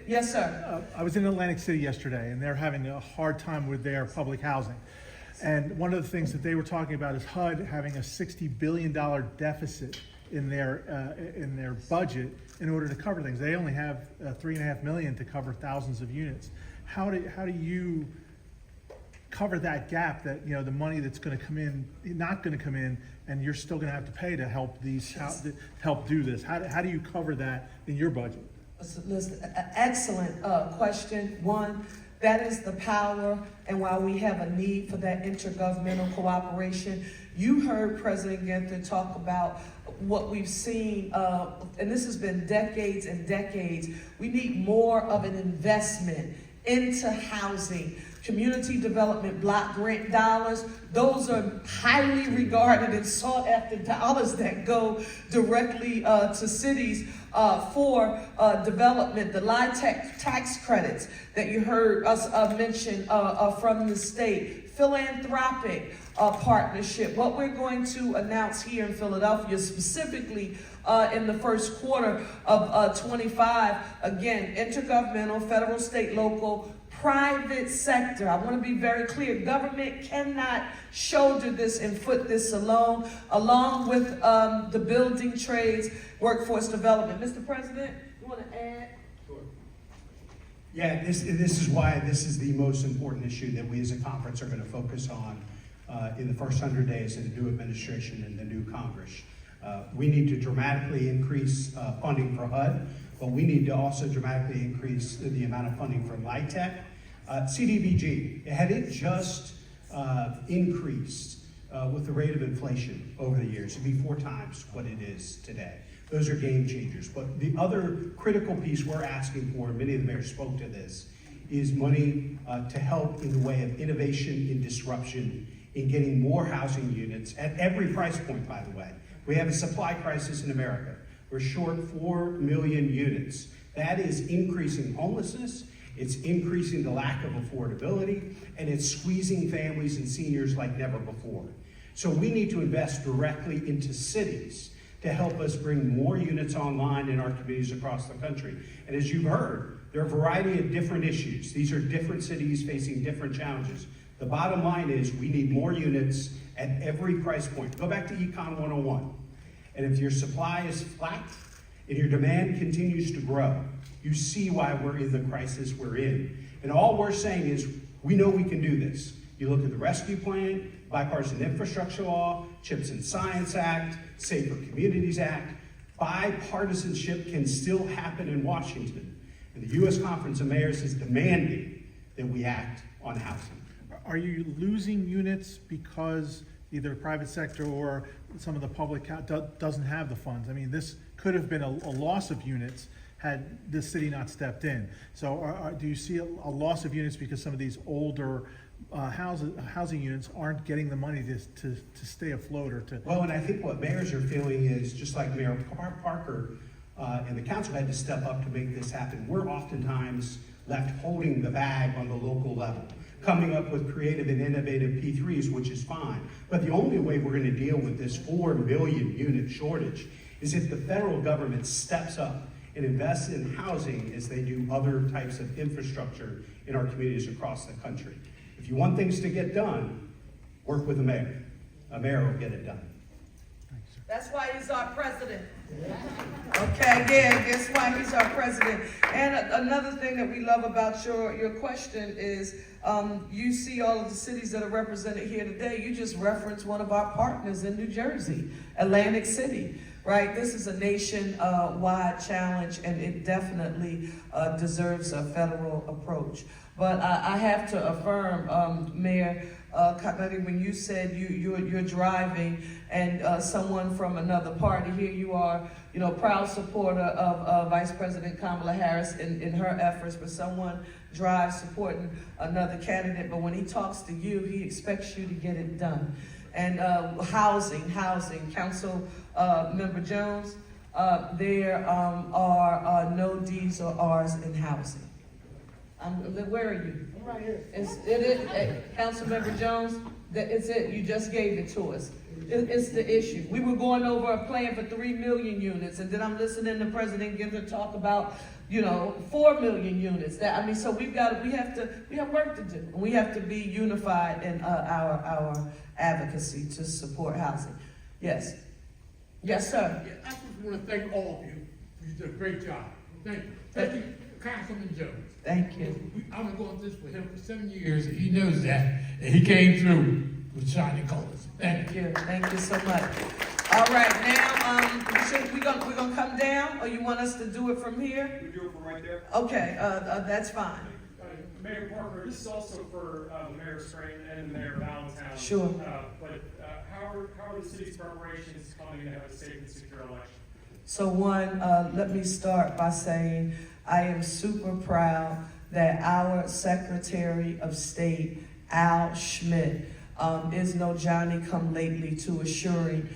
Yes, sir. I was in Atlantic City yesterday, and they're having a hard time with their public housing. And one of the things that they were talking about is HUD having a $60 billion deficit in their budget in order to cover things. They only have $3.5 million to cover thousands of units. How do you cover that gap, that, you know, the money that's going to come in, not going to come in, and you're still going to have to pay to help help do this? How do you cover that in your budget? Listen, excellent question. One, that is the power, and while we have a need for that intergovernmental cooperation, you heard President Ginther talk about what we've seen, and this has been decades and decades. We need more of an investment into housing. Community development block grant dollars, those are highly regarded and sought after dollars that go directly to cities for development. The LIHTC tax credits that you heard us mention from the state, philanthropic partnership. What we're going to announce here in Philadelphia, specifically in the first quarter of 25, again, intergovernmental, federal, state, local, private sector. I want to be very clear. Government cannot shoulder this and foot this alone, along with the building trades, workforce development. Mr. President, you want to add? Sure. Yeah, this is why this is the most important issue that we as a conference are going to focus on in the first 100 days of the new administration and the new Congress. We need to dramatically increase funding for HUD, but we need to also dramatically increase the amount of funding for LIHTC. CDBG, had it just increased with the rate of inflation over the years, it'd be 4 times what it is today. Those are game changers. But the other critical piece we're asking for, and many of the mayors spoke to this, is money to help in the way of innovation and disruption in getting more housing units at every price point, by the way. We have a supply crisis in America. We're short 4 million units. That is increasing homelessness, it's increasing the lack of affordability, and it's squeezing families and seniors like never before. So we need to invest directly into cities to help us bring more units online in our communities across the country. And as you've heard, there are a variety of different issues. These are different cities facing different challenges. The bottom line is we need more units at every price point. Go back to Econ 101. And if your supply is flat and your demand continues to grow, you see why we're in the crisis we're in. And all we're saying is, we know we can do this. You look at the Rescue Plan, Bipartisan Infrastructure Law, CHIPS and Science Act, Safer Communities Act. Bipartisanship can still happen in Washington. And the U.S. Conference of Mayors is demanding that we act on housing. Are you losing units because either the private sector or some of the public doesn't have the funds? I mean, this could have been a loss of units had the city not stepped in. So do you see a loss of units because some of these older housing units aren't getting the money to stay afloat or to? Well, and I think what mayors are feeling is, just like Mayor Parker and the council had to step up to make this happen, we're oftentimes left holding the bag on the local level, coming up with creative and innovative P3s, which is fine. But the only way we're going to deal with this 4 million unit shortage is if the federal government steps up and invests in housing as they do other types of infrastructure in our communities across the country. If you want things to get done, work with a mayor. A mayor will get it done. That's why he's our president. Okay, yeah, guess why he's our president. And another thing that we love about your question is you see all of the cities that are represented here today. You just referenced one of our partners in New Jersey, Atlantic City, right? This is a nation-wide challenge, and it definitely deserves a federal approach. But I have to affirm, Mayor Cotnetti, when you said you're driving and someone from another party, here you are, you know, proud supporter of Vice President Kamala Harris in her efforts, but someone drives supporting another candidate, but when he talks to you, he expects you to get it done. And housing, Council Member Jones, there are no Ds or Rs in housing. Where are you? I'm right here. Councilmember Jones, That it's it, you just gave it to us. It's the issue. We were going over a plan for 3 million units, and then I'm listening to President Ginther talk about, 4 million units. So we have work to do. And we have to be unified in our advocacy to support housing. Yes. Yes, sir. Yeah, I just want to thank all of you. You did a great job. Thank you. Thank you, Councilman Jones. Thank you. I've been going this with him for 7 years, and he knows that. And he came through with shining colors. Thank you. Thank you so much. All right, now, we're gonna come down, or you want us to do it from here? We do it from right there. Okay, that's fine. Mayor Parker, this is also for the Mayor Scranton and the Mayor of Allentown. Sure. But how are the city's preparations coming to have a safe and secure election? So one, let me start by saying I am super proud that our Secretary of State, Al Schmidt, is no Johnny-come-lately to assuring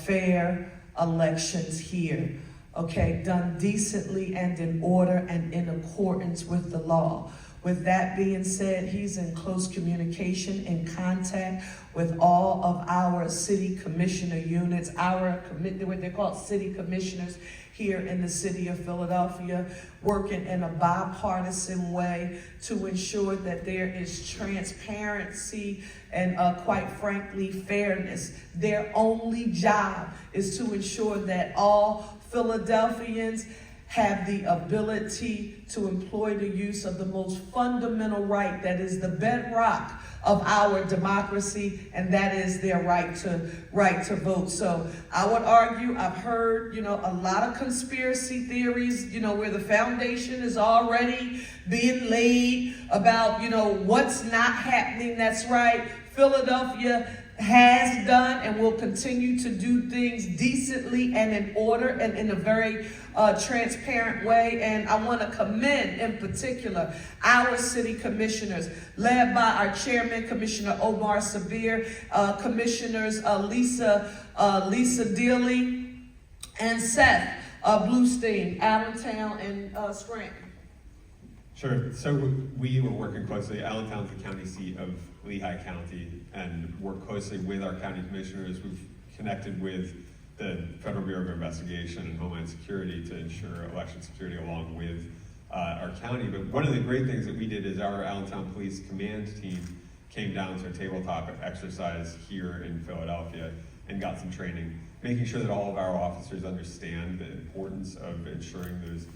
fair elections here. Okay, done decently and in order and in accordance with the law. With that being said, he's in close communication and contact with all of our city commissioner units, what they're called city commissioners here in the city of Philadelphia, working in a bipartisan way to ensure that there is transparency and quite frankly, fairness. Their only job is to ensure that all Philadelphians have the ability to employ the use of the most fundamental right that is the bedrock of our democracy, and that is their right to vote. So I would argue, I've heard, a lot of conspiracy theories, where the foundation is already being laid about, what's not happening. That's right. Philadelphia has done and will continue to do things decently and in order and in a very transparent way. And I want to commend in particular our city commissioners, led by our chairman, Commissioner Omar Sabir, Commissioners Lisa Dealey and Seth Bluestein, Allentown and Scranton. Sure. So we were working closely. Allentown's the county seat of Lehigh County, and work closely with our county commissioners. We've connected with the Federal Bureau of Investigation and Homeland Security to ensure election security along with our county. But one of the great things that we did is our Allentown Police Command team came down to a tabletop exercise here in Philadelphia and got some training, making sure that all of our officers understand the importance of ensuring those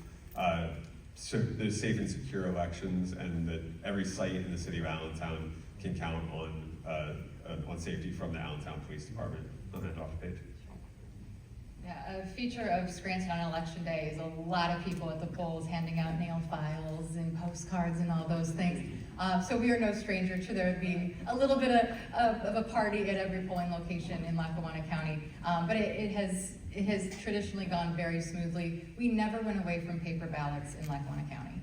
safe and secure elections, and that every site in the city of Allentown can count on safety from the Allentown Police Department. On that off page. Yeah, a feature of Scranton on Election Day is a lot of people at the polls handing out nail files and postcards and all those things. So we are no stranger to there being a little bit of a party at every polling location in Lackawanna County, but it has traditionally gone very smoothly. We never went away from paper ballots in Lackawanna County.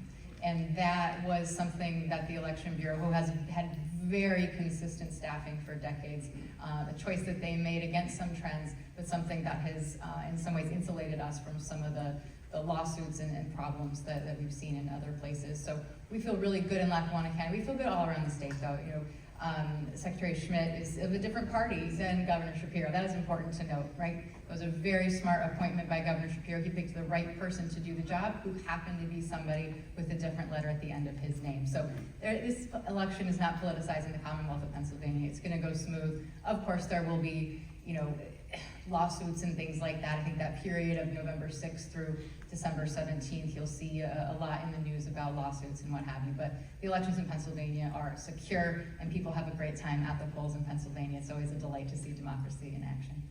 And that was something that the Election Bureau, who has had very consistent staffing for decades, a choice that they made against some trends, but something that has in some ways insulated us from some of the lawsuits and problems that we've seen in other places. So we feel really good in Lackawanna County. We feel good all around the state though. Secretary Schmidt is of a different party than Governor Shapiro. That is important to note, right? It was a very smart appointment by Governor Shapiro. He picked the right person to do the job, who happened to be somebody with a different letter at the end of his name. So this election is not politicizing the Commonwealth of Pennsylvania. It's gonna go smooth. Of course, there will be, lawsuits and things like that. I think that period of November 6th through December 17th, you'll see a lot in the news about lawsuits and what have you. But the elections in Pennsylvania are secure, and people have a great time at the polls in Pennsylvania. It's always a delight to see democracy in action.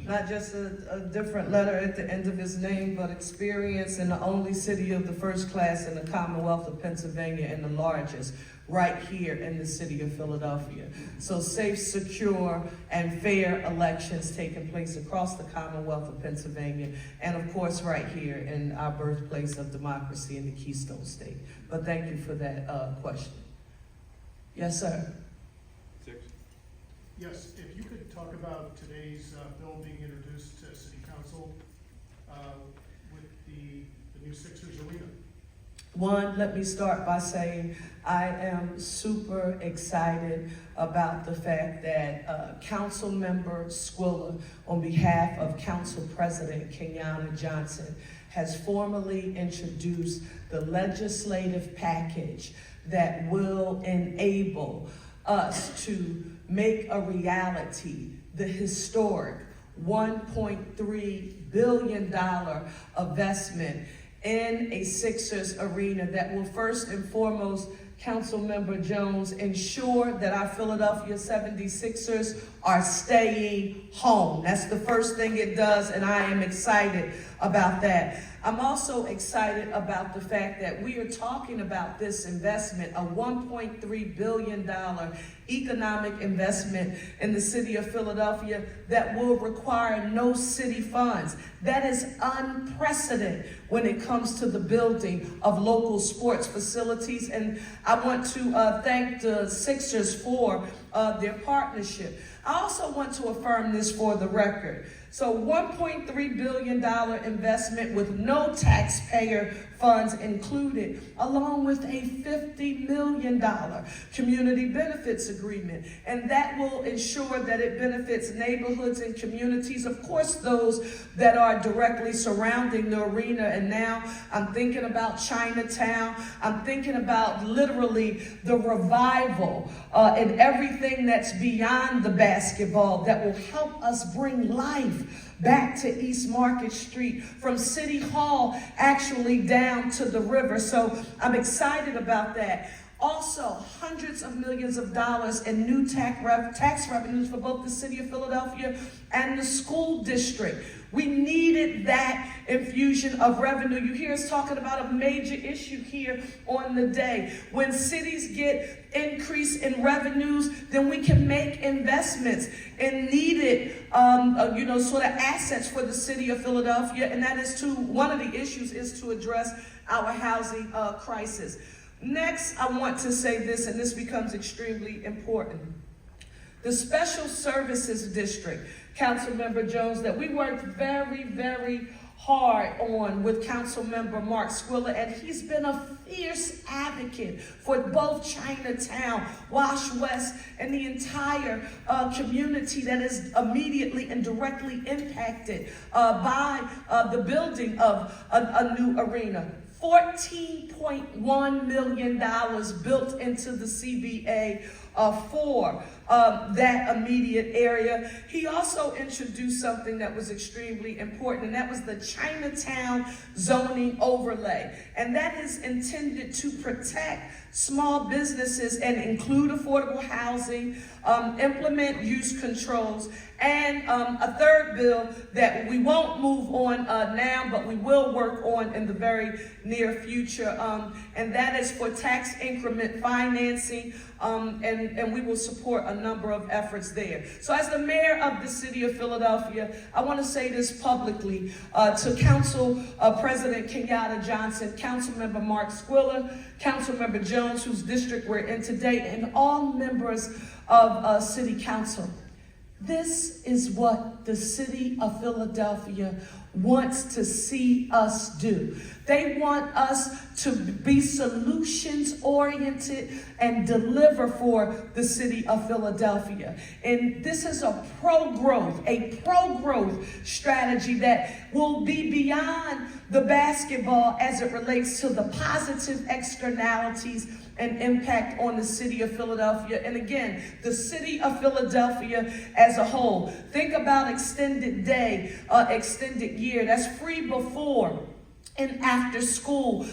Not just a different letter at the end of his name, but experience in the only city of the first class in the Commonwealth of Pennsylvania, and the largest, right here in the city of Philadelphia. So safe, secure, and fair elections taking place across the Commonwealth of Pennsylvania, and of course right here in our birthplace of democracy in the Keystone State. But thank you for that question. Yes, sir. Yes, if you could talk about today's bill being introduced to City Council with the new Sixers arena. One, let me start by saying I am super excited about the fact that Councilmember Squilla, on behalf of Council President Kenyatta Johnson, has formally introduced the legislative package that will enable us to make a reality the historic $1.3 billion investment in a Sixers arena that will first and foremost, Councilmember Jones, ensure that our Philadelphia 76ers are staying home. That's the first thing it does, and I am excited about that. I'm also excited about the fact that we are talking about this investment, a $1.3 billion economic investment in the city of Philadelphia that will require no city funds. That is unprecedented when it comes to the building of local sports facilities. And I want to thank the Sixers for their partnership. I also want to affirm this for the record. So $1.3 billion investment with no taxpayer funds included, along with a $50 million community benefits agreement. And that will ensure that it benefits neighborhoods and communities, of course, those that are directly surrounding the arena. And now I'm thinking about Chinatown. I'm thinking about literally the revival and everything that's beyond the basketball that will help us bring life back to East Market Street, from City Hall actually down to the river. So I'm excited about that. Also, hundreds of millions of dollars in new tax revenues for both the city of Philadelphia and the school district. We needed that infusion of revenue. You hear us talking about a major issue here on the day. When cities get increase in revenues, then we can make investments in needed, sort of assets for the city of Philadelphia. And that is one of the issues is to address our housing crisis. Next, I want to say this, and this becomes extremely important. The Special Services District, Councilmember Jones, that we worked very, very hard on with Councilmember Mark Squilla, and he's been a fierce advocate for both Chinatown, Wash West, and the entire community that is immediately and directly impacted by the building of a new arena. $14.1 million built into the CBA for that immediate area. He also introduced something that was extremely important, and that was the Chinatown zoning overlay. And that is intended to protect small businesses and include affordable housing, implement use controls, and a third bill that we won't move on now, but we will work on in the very near future, and that is for tax increment financing, and we will support a number of efforts there. So as the mayor of the city of Philadelphia, I want to say this publicly to Council President Kenyatta Johnson, Councilmember Mark Squilla, Councilmember Jones, whose district we're in today, and all members of City Council. This is what the city of Philadelphia wants to see us do. They want us to be solutions oriented and deliver for the city of Philadelphia. And this is a pro-growth strategy that will be beyond the basketball as it relates to the positive externalities and impact on the city of Philadelphia. And again, the city of Philadelphia as a whole. Think about extended day, extended year. That's free before and after school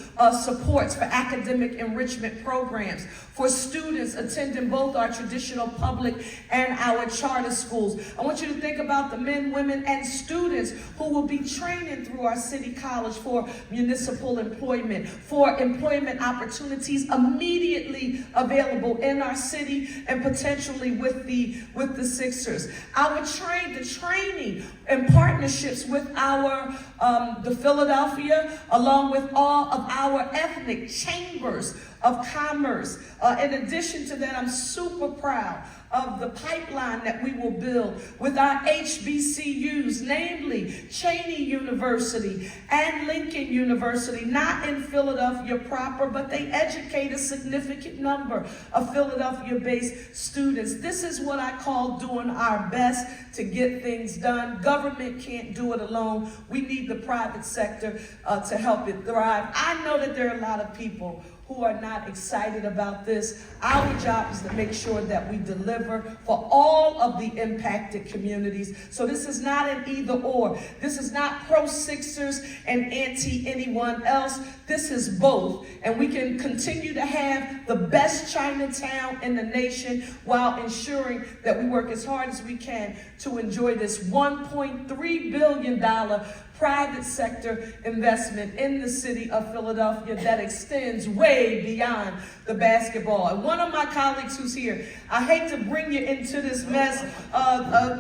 supports for academic enrichment programs, for students attending both our traditional public and our charter schools. I want you to think about the men, women, and students who will be training through our city college for municipal employment, for employment opportunities immediately available in our city and potentially with the Sixers. The training and partnerships with the Philadelphia, along with all of our ethnic chambers of commerce. In addition to that, I'm super proud of the pipeline that we will build with our HBCUs, namely Cheney University and Lincoln University, not in Philadelphia proper, but they educate a significant number of Philadelphia-based students. This is what I call doing our best to get things done. Government can't do it alone. We need the private sector to help it thrive. I know that there are a lot of people who are not excited about this. Our job is to make sure that we deliver for all of the impacted communities. So this is not an either or. This is not pro-Sixers and anti-anyone else. This is both. And we can continue to have the best Chinatown in the nation while ensuring that we work as hard as we can to enjoy this $1.3 billion private sector investment in the city of Philadelphia that extends way beyond the basketball. And one of my colleagues who's here, I hate to bring you into this mess,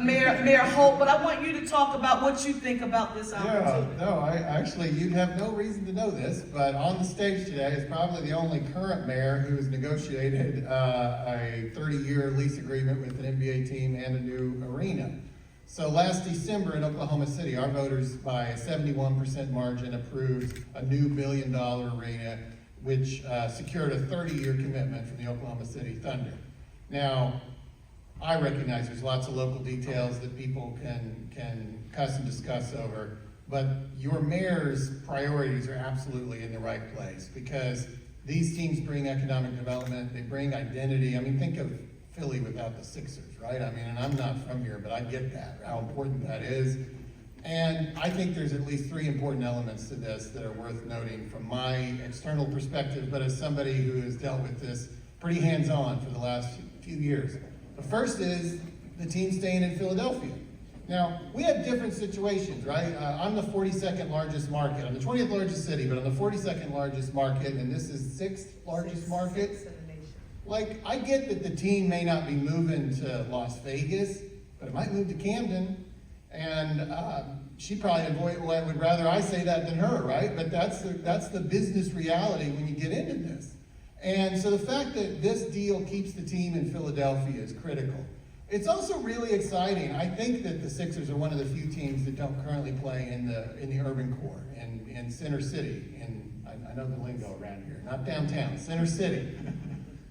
Mayor Holt, but I want you to talk about what you think about this opportunity. Yeah, no, actually, you'd have no reason to know this, but on the stage today is probably the only current mayor who has negotiated a 30-year lease agreement with an NBA team and a new arena. So last December in Oklahoma City, our voters by a 71% margin approved a new $1 billion arena, which secured a 30-year commitment from the Oklahoma City Thunder. Now, I recognize there's lots of local details that people can cuss and discuss over, but your mayor's priorities are absolutely in the right place because these teams bring economic development, they bring identity. I mean, think of Philly without the Sixers, right? I mean, and I'm not from here, but I get that, how important that is. And I think there's at least three important elements to this that are worth noting from my external perspective, but as somebody who has dealt with this pretty hands-on for the last few years. The first is the team staying in Philadelphia. Now, we have different situations, right? I'm the 42nd largest market. I'm the 20th largest city, but I'm the 42nd largest market, and this is the 6th largest market. Like, I get that the team may not be moving to Las Vegas, but it might move to Camden, and she probably would rather I say that than her, right? But that's the business reality when you get into this. And so the fact that this deal keeps the team in Philadelphia is critical. It's also really exciting. I think that the Sixers are one of the few teams that don't currently play in the urban core, in Center City, I know the lingo around here, not downtown, Center City.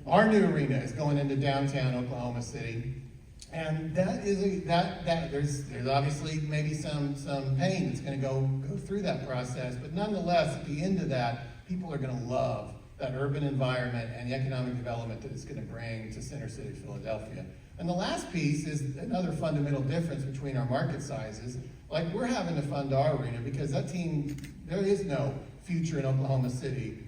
Our new arena is going into downtown Oklahoma City, and that is there's obviously maybe some pain that's going to go through that process, but nonetheless, at the end of that, people are going to love that urban environment and the economic development that it's going to bring to Center City, Philadelphia. And the last piece is another fundamental difference between our market sizes. Like, we're having to fund our arena because that team, there is no future in Oklahoma City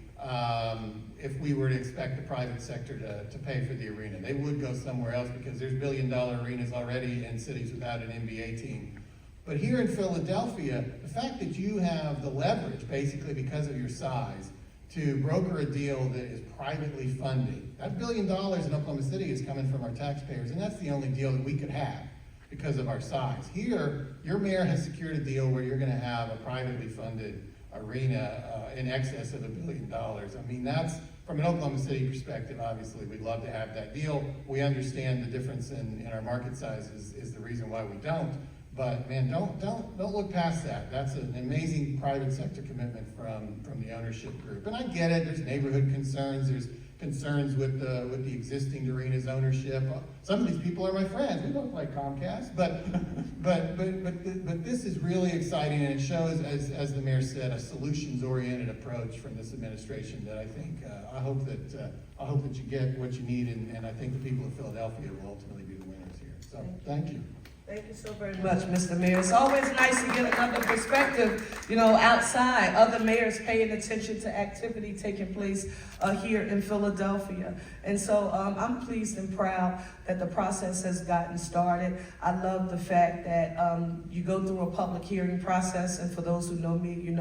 if we were to expect the private sector to pay for the arena. They would go somewhere else because there's billion-dollar arenas already in cities without an NBA team. But here in Philadelphia, the fact that you have the leverage, basically because of your size, to broker a deal that is privately funded. That $1 billion in Oklahoma City is coming from our taxpayers, and that's the only deal that we could have because of our size. Here, your mayor has secured a deal where you're going to have a privately funded arena in excess of $1 billion. I mean, that's, from an Oklahoma City perspective, obviously, we'd love to have that deal. We understand the difference in our market size is the reason why we don't. But man, don't look past that. That's an amazing private sector commitment from the ownership group. And I get it. There's neighborhood concerns. There's concerns with the existing arena's ownership. Some of these people are my friends. We don't like Comcast, but this is really exciting, and it shows, as the mayor said, a solutions-oriented approach from this administration that I think I hope that you get what you need, and I think the people of Philadelphia will ultimately be the winners here. So thank you. Thank you so very much, Mr. Mayor. It's always nice to get another perspective, outside, other mayors paying attention to activity taking place here in Philadelphia. And so I'm pleased and proud that the process has gotten started. I love the fact that you go through a public hearing process, and for those who know me,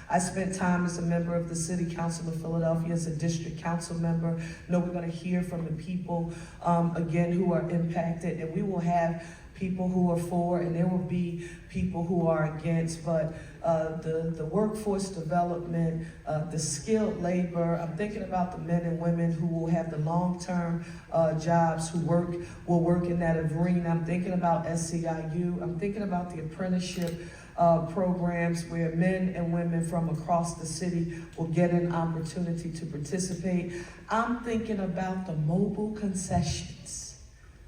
I spent time as a member of the City Council of Philadelphia, as a district council member. We're going to hear from the people, again, who are impacted, and we will have people who are for, and there will be people who are against, but the workforce development, the skilled labor, I'm thinking about the men and women who will have the long-term jobs, who will work in that arena. I'm thinking about SEIU. I'm thinking about the apprenticeship programs where men and women from across the city will get an opportunity to participate. I'm thinking about the mobile concessions.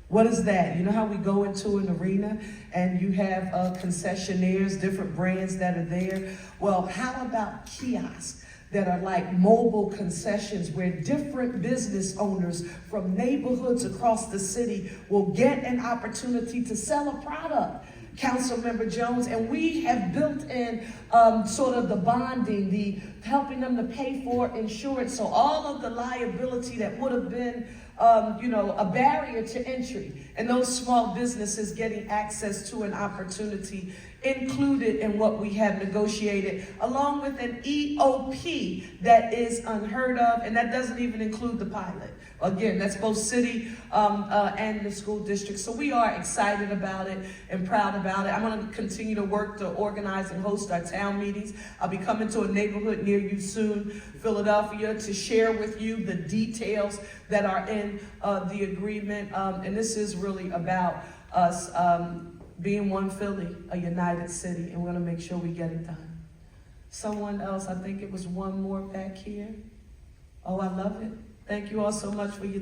What is that? You know how we go into an arena and you have concessionaires, different brands that are there? Well, how about kiosks that are like mobile concessions where different business owners from neighborhoods across the city will get an opportunity to sell a product? Councilmember Jones, and we have built in sort of the bonding, the helping them to pay for insurance, so all of the liability that would have been a barrier to entry, and those small businesses getting access to an opportunity included in what we have negotiated, along with an EOP that is unheard of, and that doesn't even include the pilot. Again, that's both city and the school district. So we are excited about it and proud about it. I'm going to continue to work to organize and host our town meetings. I'll be coming to a neighborhood near you soon, Philadelphia, to share with you the details that are in the agreement. And this is really about us being one Philly, a united city, and we're going to make sure we get it done. Someone else, I think it was one more back here. Oh, I love it. Thank you all so much for your